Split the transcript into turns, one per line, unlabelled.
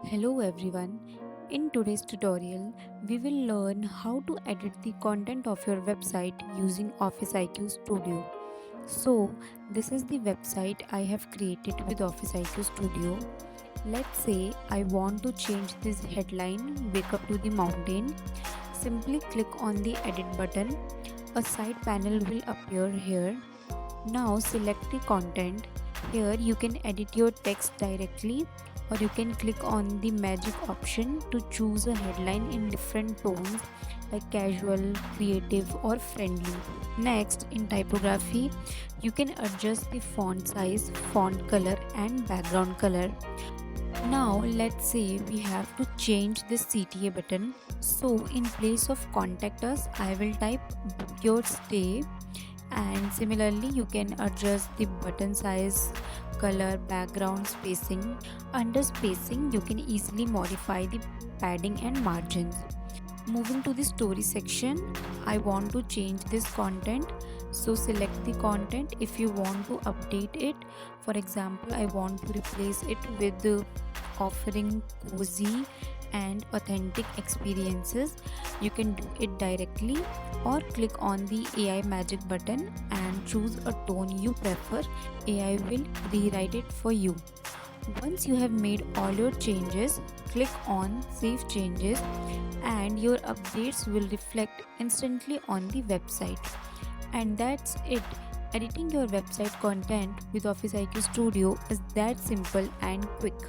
Hello everyone. In today's tutorial, we will learn how to edit the content of your website using Office IQ Studio. So, this is the website I have created with Office IQ Studio. Let's say I want to change this headline "Wake up to the mountain." Simply click on the edit button. A side panel will appear here. Now select the content. Here you can edit your text directly, or you can click on the magic option to choose a headline in different tones like casual, creative or friendly. Next, in typography, you can adjust the font size, font color and background color. Now let's say we have to change the CTA button. So in place of contact us, I will type book your stay, and similarly you can adjust the button size, color, background, spacing. Under spacing you can easily modify the padding and margins. Moving to the story section, I want to change this content, so select the content. If you want to update it, for example I want to replace it with offering cozy and authentic experiences, you can do it directly, or click on the AI magic button and choose a tone you prefer. AI will rewrite it for you. Once you have made all your changes, click on Save Changes and your updates will reflect instantly on the website. And that's it. Editing your website content with Office IQ Studio is that simple and quick.